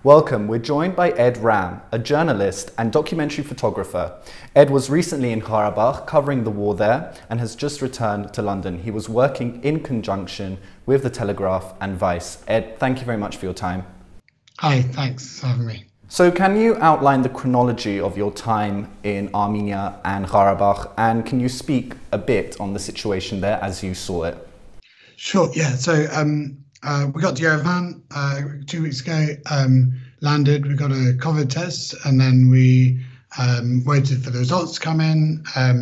Welcome, we're joined by Ed Ram, a journalist and documentary photographer. Ed was recently in Karabakh covering the war there and has just returned to London. He was working in conjunction with the Telegraph and Vice. Ed, thank you very much for your time. Hi, thanks for having me. So can you outline the chronology of your time in Armenia and Karabakh, and can you speak a bit on the situation there as you saw it? Sure, yeah. So we got to Yerevan 2 weeks ago, landed, we got a COVID test, and then we waited for the results to come in. I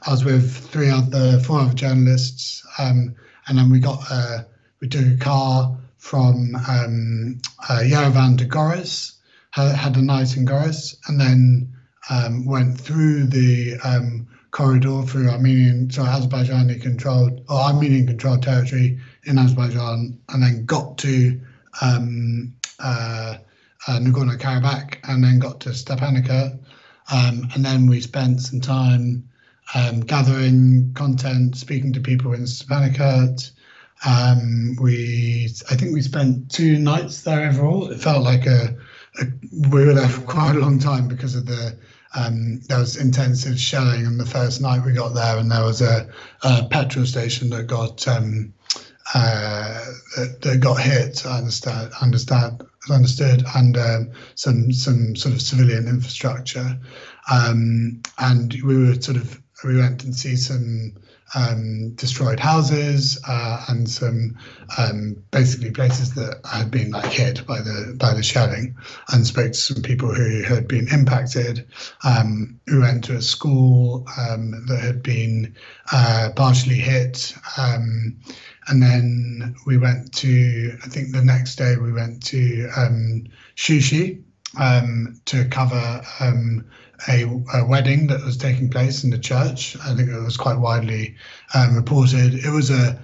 was with four other journalists, and then we took a car from Yerevan to Goris, had a night in Goris, and then went through the corridor through Armenian controlled territory in Azerbaijan, and then got to Nagorno-Karabakh, and then got to Stepanakert, and then we spent some time gathering content, speaking to people in Stepanakert. I think we spent 2 nights there overall. It felt like we were there for quite a long time because of there was intensive shelling on the first night we got there, and there was a petrol station that got hit. I understood, and some sort of civilian infrastructure, and we went and see some destroyed houses and some basically places that had been hit by the shelling, and spoke to some people who had been impacted. We went to a school that had been partially hit, and then we went to, I think the next day we went to Shushi to cover a wedding that was taking place in the church. I think it was quite widely reported. It was I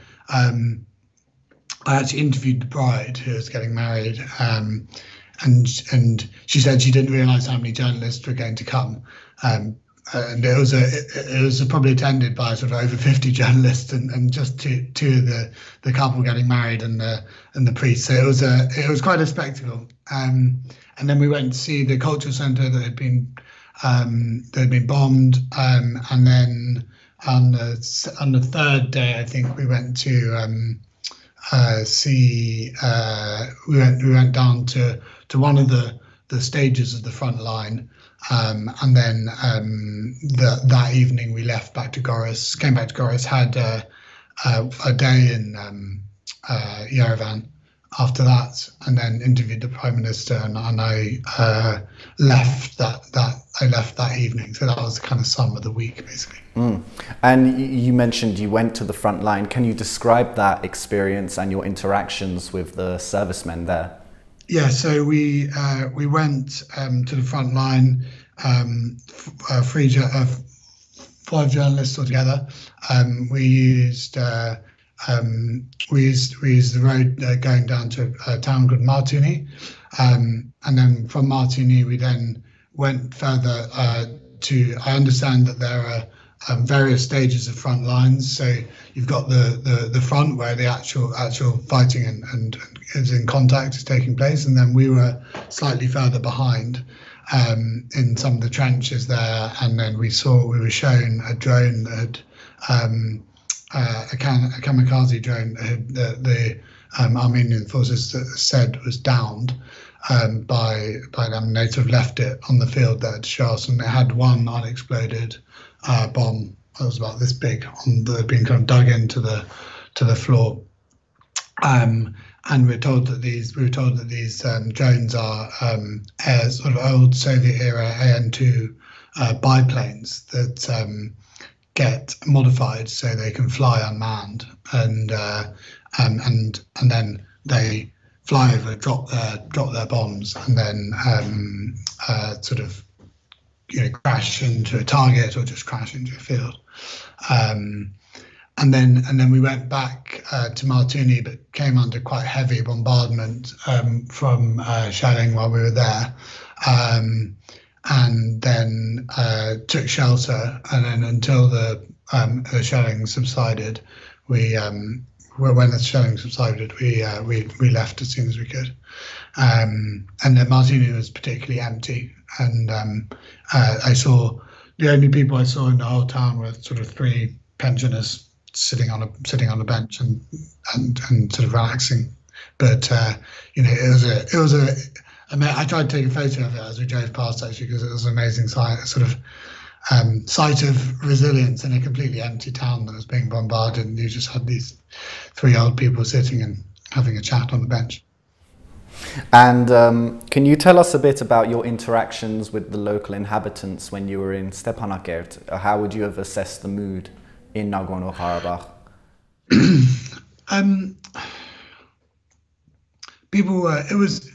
actually interviewed the bride who was getting married, and she said she didn't realise how many journalists were going to come. And it was probably attended by sort of over 50 journalists, and just two of the couple getting married and the priest. So it was quite a spectacle. And then we went to see the cultural centre that had been bombed, and then on the third day, I think we went to we went down to one of the stages of the front line, and then that evening we left back to Goris, came back to Goris, had a day in Yerevan after that, and then interviewed the Prime Minister, and I left that evening. So that was the kind of sum of the week, basically. And you mentioned you went to the front line. Can you describe that experience and your interactions with the servicemen there? Yeah, so we went to the front line, 5 journalists altogether. We used the road going down to a town called Martuni, and then from Martuni we then went further to. I understand that there are various stages of front lines. So you've got the front where the actual fighting and is in contact is taking place, and then we were slightly further behind in some of the trenches there, and then we were shown a drone that had a kamikaze drone that the Armenian forces said was downed by them. They sort of left it on the field there to show us, and it had one unexploded bomb that was about this big that had been kind of dug into the floor. And we were told that these drones are sort of old Soviet era AN-2 biplanes that get modified so they can fly unmanned, and then they fly over, drop their bombs, and then sort of crash into a target or just crash into a field. And then we went back to Martuni, but came under quite heavy bombardment from shelling while we were there, and then took shelter. And then until the shelling subsided, we when the shelling subsided, we left as soon as we could. And then Martini was particularly empty, and I saw the only people I saw in the whole town were sort of 3 pensioners sitting on a bench and sort of relaxing. But it was a. I mean, I tried to take a photo of it as we drove past, actually, because it was an amazing sight, sort of sight of resilience in a completely empty town that was being bombarded, and you just had these 3 old people sitting and having a chat on the bench. And can you tell us a bit about your interactions with the local inhabitants when you were in Stepanakert? How would you have assessed the mood in Nagorno-Karabakh? People were. It was.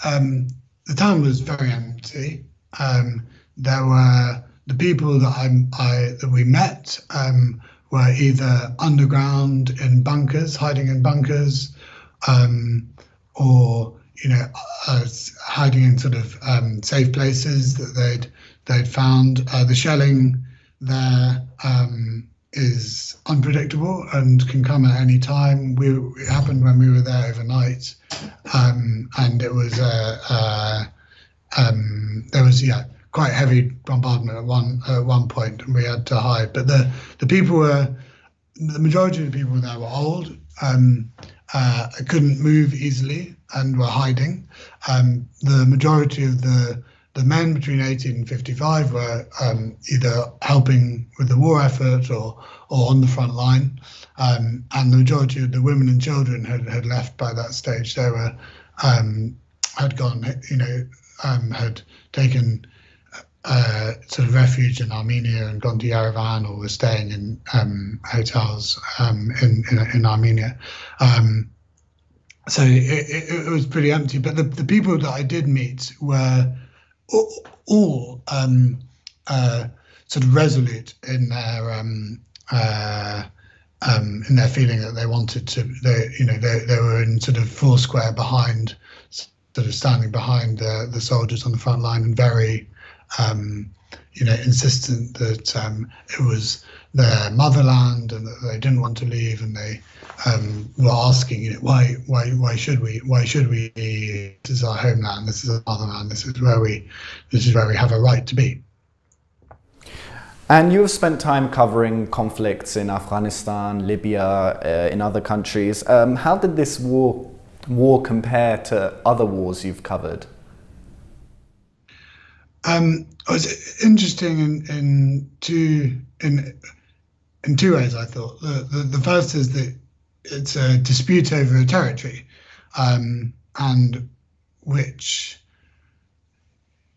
The town was very empty. There were the people that we met were either underground in bunkers, hiding in bunkers, or hiding in sort of safe places that they'd found. The shelling there is unpredictable and can come at any time. It happened when we were there overnight, and it was there was quite heavy bombardment at one point, and we had to hide. But the majority of the people there were old, couldn't move easily, and were hiding. The majority of the men between 18 and 55 were either helping with the war effort or on the front line, and the majority of the women and children had left by that stage. They were had gone, had taken sort of refuge in Armenia and gone to Yerevan, or were staying in hotels in Armenia. So it was pretty empty. But the people that I did meet were all sort of resolute in their feeling that they wanted to. They were in sort of foursquare behind, sort of standing behind the soldiers on the front line, and very insistent that it was their motherland and that they didn't want to leave, and they were asking, why should we? This is our homeland. This is our motherland. This is where we have a right to be. And you have spent time covering conflicts in Afghanistan, Libya, in other countries. How did this war compare to other wars you've covered? It was interesting in two ways, I thought. The first is that it's a dispute over a territory, and which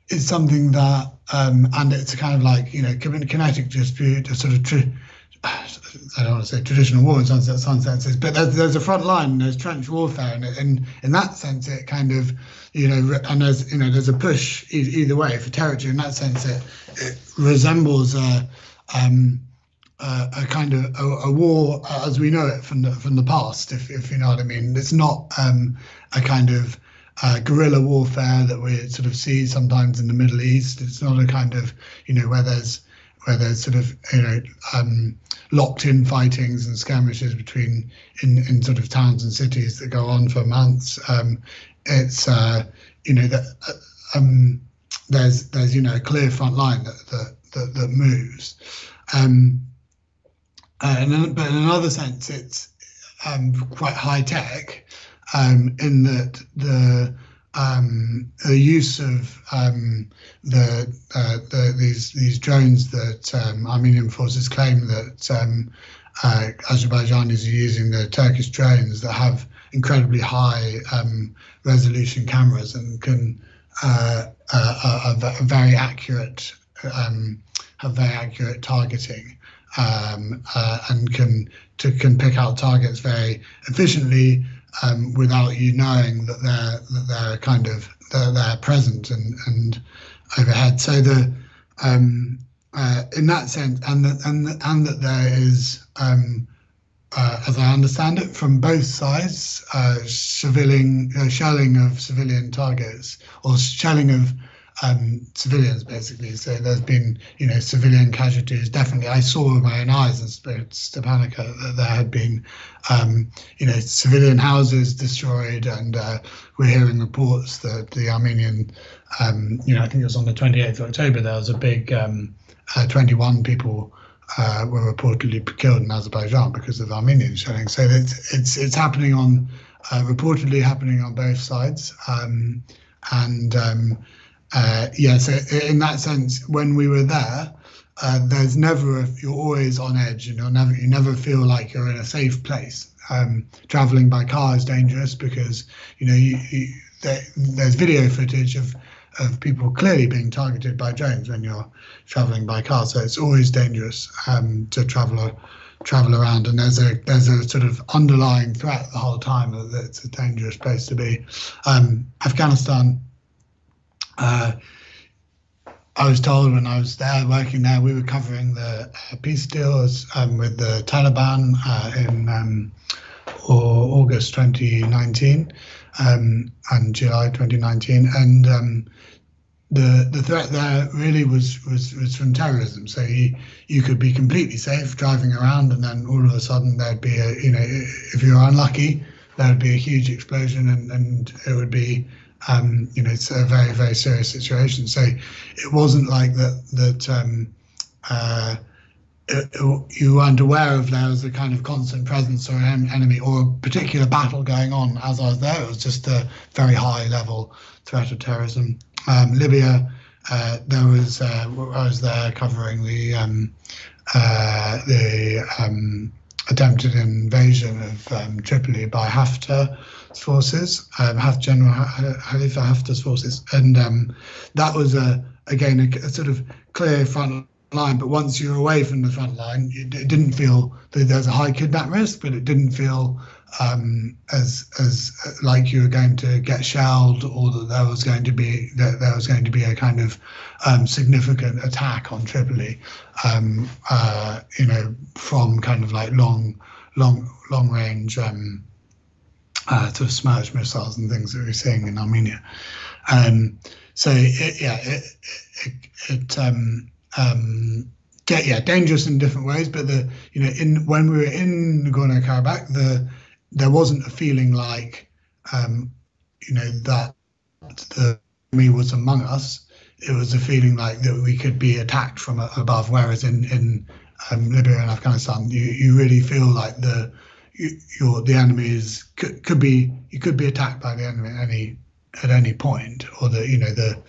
is something that, and it's a kind of like, kinetic dispute, a sort of, I don't want to say traditional war in some senses, but there's a front line, there's trench warfare, and in that sense it kind of, and there's a push either way for territory. In that sense, it resembles a kind of a war as we know it from the past, if you know what I mean. It's not a kind of guerrilla warfare that we sort of see sometimes in the Middle East. It's not a kind of where there's sort of locked in fightings and skirmishes between in sort of towns and cities that go on for months. It's there's a clear front line that moves. But in another sense, it's quite high tech, in that the use of these drones that Armenian forces claim that Azerbaijanis are using, the Turkish drones that have incredibly high resolution cameras and can are very accurate, have very accurate targeting, and can pick out targets very efficiently, without you knowing that they're present and overhead. So in that sense, and that there is, as I understand it, from both sides, shelling of civilian targets, or shelling of civilians, basically. So there's been, civilian casualties. Definitely, I saw with my own eyes in Stepanakert that there had been, civilian houses destroyed, and we're hearing reports that the Armenian, I think it was on the 28th of October, there was a big 21 people were reportedly killed in Azerbaijan because of Armenian shelling. So it's happening on, reportedly happening on both sides. So in that sense, when we were there, there's never, you're always on edge, and you never feel like you're in a safe place. Traveling by car is dangerous because, there's video footage of people clearly being targeted by drones when you're traveling by car. So it's always dangerous to travel around, and there's a sort of underlying threat the whole time that it's a dangerous place to be. Afghanistan, I was told when I was there working there, we were covering the peace deals with the Taliban in August 2019 and July 2019, and the threat there really was from terrorism. So you could be completely safe driving around, and then all of a sudden there'd be if you're unlucky, there would be a huge explosion, and it would be it's a very, very serious situation. So it wasn't like that you weren't aware of there was a kind of constant presence or an enemy or a particular battle going on as I was there. It was just a very high level threat of terrorism. Libya, I was there covering the attempted invasion of Tripoli by Haftar's forces, General Khalifa Haftar's forces, and that was again a sort of clear front line. But once you're away from the front line, it didn't feel that there's a high kidnap risk, but it didn't feel as like you were going to get shelled, or that there was going to be a kind of significant attack on Tripoli, from kind of like long range sort of Smerch missiles and things that we're seeing in Armenia. Dangerous in different ways, but when we were in Nagorno-Karabakh, there wasn't a feeling like that the enemy was among us. It was a feeling like that we could be attacked from above. Whereas in Libya and Afghanistan, you really feel like the enemy could be attacked by the enemy at any point, or the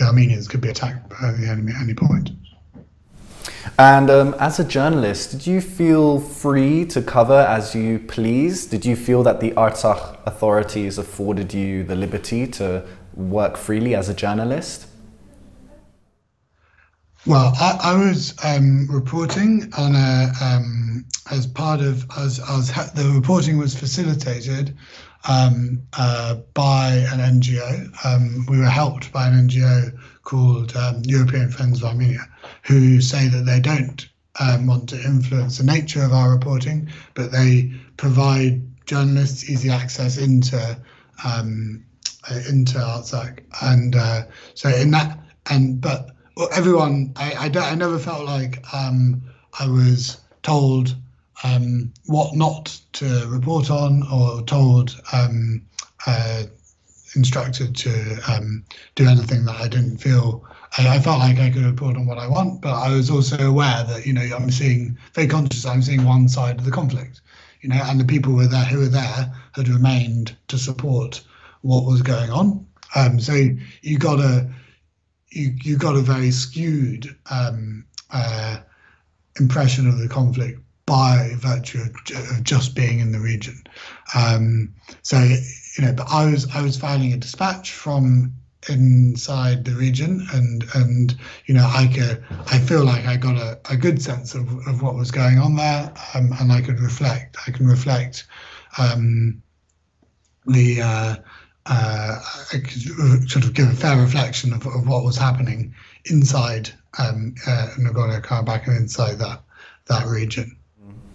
Armenians could be attacked by the enemy at any point. And as a journalist, did you feel free to cover as you please? Did you feel that the Artsakh authorities afforded you the liberty to work freely as a journalist? Well, I was reporting on as part of the reporting was facilitated by an NGO. We were helped by an NGO called European Friends of Armenia, who say that they don't want to influence the nature of our reporting, but they provide journalists easy access into Artsakh, and so in that, but everyone, I never felt like I was told what not to report on, or told instructed to do anything that I didn't feel. I felt like I could report on what I want, but I was also aware that I'm very conscious. I'm seeing one side of the conflict, and the people who were there had remained to support what was going on. So you got a very skewed impression of the conflict by virtue of just being in the region. But I was filing a dispatch from inside the region, and I feel like I got a good sense of what was going on there, and I can reflect I could sort of give a fair reflection of what was happening inside Nagorno-Karabakh and inside that region.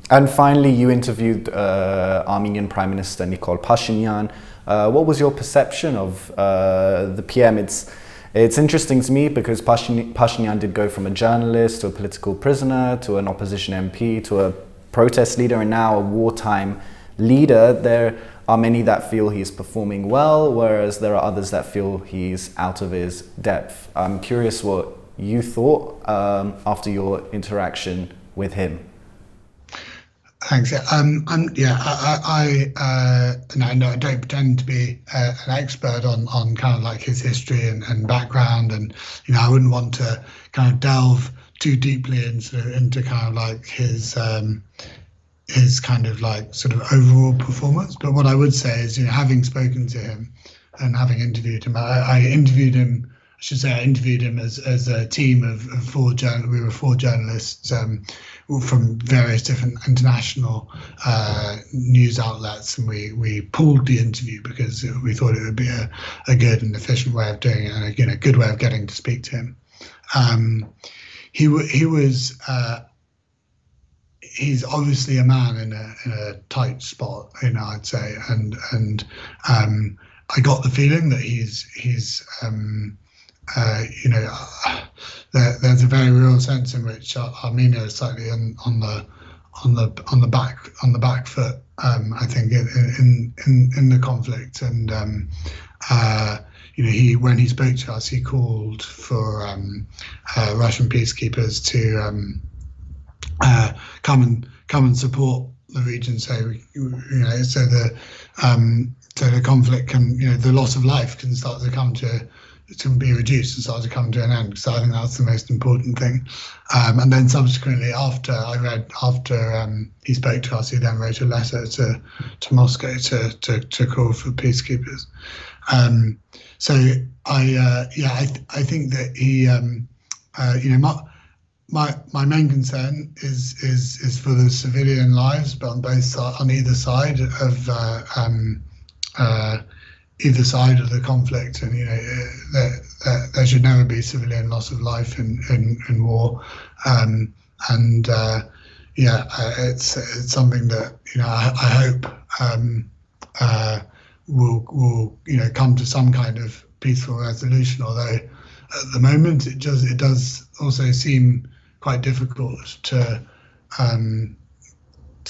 And finally, you interviewed Armenian Prime Minister Nikol Pashinyan. What was your perception of the PM? It's interesting to me because Pashinyan did go from a journalist to a political prisoner to an opposition MP to a protest leader and now a wartime leader. There are many that feel he's performing well, whereas there are others that feel he's out of his depth. I'm curious what you thought after your interaction with him. Thanks. I don't pretend to be an expert on kind of like his history and background, and I wouldn't want to kind of delve too deeply into kind of like his kind of like sort of overall performance. But what I would say is, having spoken to him and having interviewed him, I interviewed him. I should say I interviewed him as a team of four journalists. We were four journalists from various different international news outlets, and we pooled the interview because we thought it would be a good and efficient way of doing it, and a good way of getting to speak to him. He's obviously a man in a tight spot, I'd say, and I got the feeling that there's a very real sense in which Armenia is slightly on the back foot. I think in the conflict, and when he spoke to us, he called for Russian peacekeepers to come and support the region, so the conflict can, the loss of life can start to be reduced and start to come to an end. So I think that's the most important thing. And then subsequently, after he spoke to us, he then wrote a letter to Moscow to call for peacekeepers. So I think that he, my main concern is for the civilian lives, but on either side of the conflict, and there should never be civilian loss of life in war, it's something that I hope will come to some kind of peaceful resolution. Although at the moment it does also seem quite difficult to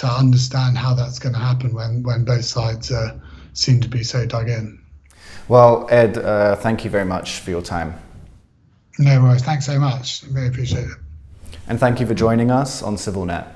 understand how that's going to happen when both sides seem to be so dug in. Well, Ed, thank you very much for your time. No worries. Thanks so much. I really appreciate it. And thank you for joining us on CivilNet.